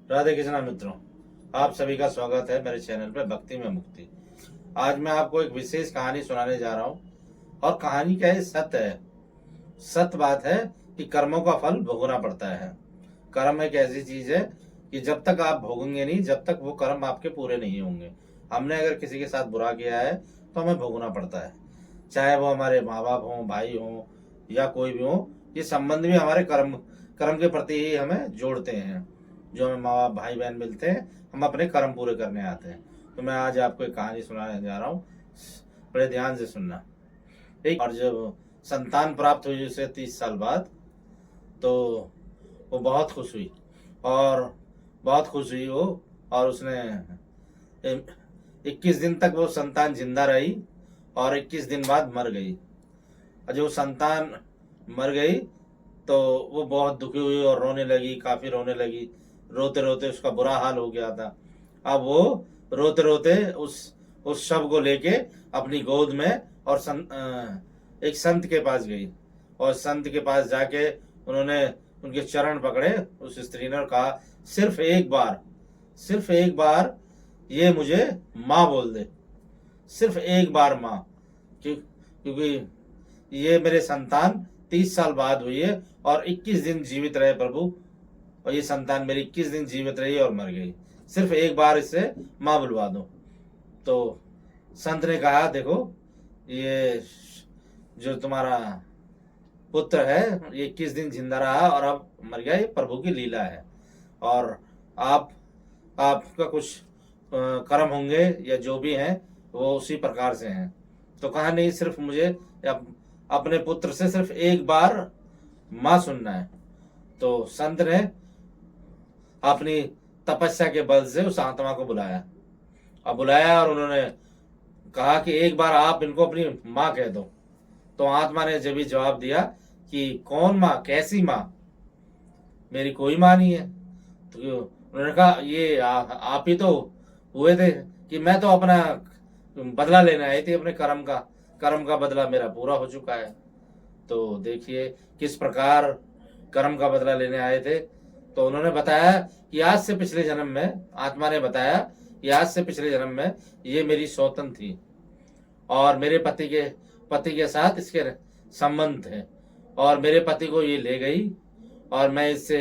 राधे कृष्णा मित्रों, आप सभी का स्वागत है मेरे चैनल पे भक्ति में मुक्ति। आज मैं आपको एक विशेष कहानी सुनाने जा रहा हूँ और कहानी क्या है, सत्य है। सत्य बात है कि कर्मों का फल भोगना पड़ता है। कर्म एक ऐसी चीज है कि जब तक आप भोगेंगे नहीं, जब तक वो कर्म आपके पूरे नहीं होंगे। हमने अगर किसी के साथ बुरा किया है तो हमें भोगना पड़ता है, चाहे वो हमारे माँ बाप हों, भाई हों या कोई भी हो। ये संबंध भी हमारे कर्म कर्म के प्रति ही हमें जोड़ते हैं। जो हमें माँ बाप भाई बहन मिलते हैं, हम अपने कर्म पूरे करने आते हैं। तो मैं आज आपको एक कहानी सुनाने जा रहा हूँ, बड़े ध्यान से सुनना। एक और जब संतान प्राप्त हुई उसे 30 साल बाद, तो वो बहुत खुश हुई और बहुत खुश हुई वो। और उसने 21 दिन तक वो संतान जिंदा रही और 21 दिन बाद मर गई। और जब वो संतान मर गई तो वो बहुत दुखी हुई और रोने लगी, काफी रोने लगी। रोते रोते उसका बुरा हाल हो गया था। अब वो रोते रोते उस शव को लेके अपनी गोद में और एक संत के पास गई। और संत के पास जाके उन्होंने उनके चरण पकड़े उस स्त्री ने और कहा, सिर्फ एक बार ये मुझे माँ बोल दे, सिर्फ एक बार माँ। क्योंकि ये मेरे संतान 30 साल बाद हुई है और 21 दिन जीवित रहे प्रभु, और ये संतान मेरी 21 दिन जीवित रही और मर गई। सिर्फ एक बार इससे माँ बुलवा दो। तो संत ने कहा, देखो ये जो तुम्हारा पुत्र है ये 21 दिन जिंदा रहा और अब मर गया, ये प्रभु की लीला है। और आपका कुछ कर्म होंगे या जो भी हैं वो उसी प्रकार से हैं। तो कहा, नहीं, सिर्फ मुझे अपने पुत्र से सिर्फ एक बार माँ सुनना है। तो संत ने अपनी तपस्या के बल से उस आत्मा को बुलाया और उन्होंने कहा कि एक बार आप इनको अपनी माँ कह दो। तो आत्मा ने जब भी जवाब दिया कि कौन माँ, कैसी माँ, मेरी कोई माँ नहीं है। तो उन्होंने कहा, ये आप ही तो हुए थे कि मैं तो अपना बदला लेने आई थी, अपने कर्म का बदला मेरा पूरा हो चुका है। तो देखिए किस प्रकार कर्म का बदला लेने आए थे। तो उन्होंने बताया कि आज से पिछले जन्म में, आत्मा ने बताया कि आज से पिछले जन्म में ये मेरी सौतन थी और मेरे पति के साथ इसके संबंध थे और मेरे पति को ये ले गई। और मैं इससे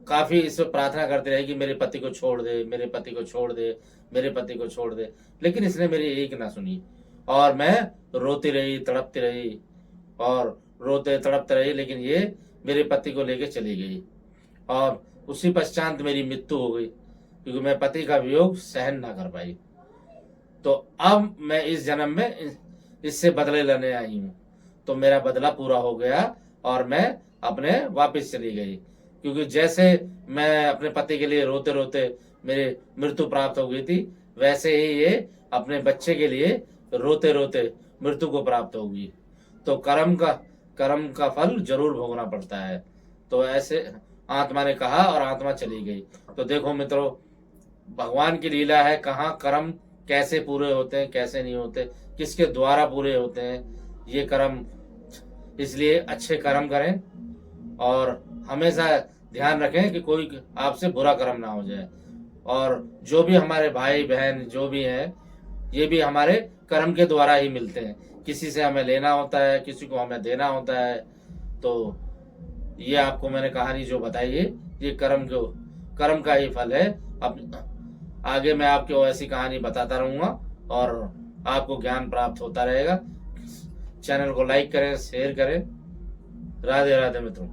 काफी इससे प्रार्थना करती रही कि मेरे पति को छोड़ दे, मेरे पति को छोड़ दे, मेरे पति को छोड़ दे, लेकिन इसने मेरी एक ना सुनी। और मैं रोती रही, तड़पती रही और रोते तड़पते रही, लेकिन ये मेरे पति को लेके चली गई और उसी पश्चात मेरी मृत्यु हो गई, क्योंकि मैं पति का वियोग सहन ना कर पाई। तो अब मैं इस जन्म में इससे बदले लेने आई हूँ। तो मेरा बदला पूरा हो गया और मैं अपने वापस चली गई, क्योंकि जैसे मैं अपने पति के लिए रोते रोते मेरे मृत्यु प्राप्त हो गई थी, वैसे ही ये अपने बच्चे के लिए रोते रोते मृत्यु को प्राप्त होगी। तो कर्म का फल जरूर भोगना पड़ता है। तो ऐसे आत्मा ने कहा और आत्मा चली गई। तो देखो मित्रों, भगवान की लीला है, कहाँ कर्म कैसे पूरे होते हैं, कैसे नहीं होते, किसके द्वारा पूरे होते हैं ये कर्म। इसलिए अच्छे कर्म करें और हमेशा ध्यान रखें कि कोई आपसे बुरा कर्म ना हो जाए। और जो भी हमारे भाई बहन जो भी हैं, ये भी हमारे कर्म के द्वारा ही मिलते हैं। किसी से हमें लेना होता है, किसी को हमें देना होता है। तो ये आपको मैंने कहानी जो बताई है, ये कर्म का ही फल है। अब आगे मैं आपको ऐसी कहानी बताता रहूंगा और आपको ज्ञान प्राप्त होता रहेगा। चैनल को लाइक करें, शेयर करें। राधे राधे मित्रों।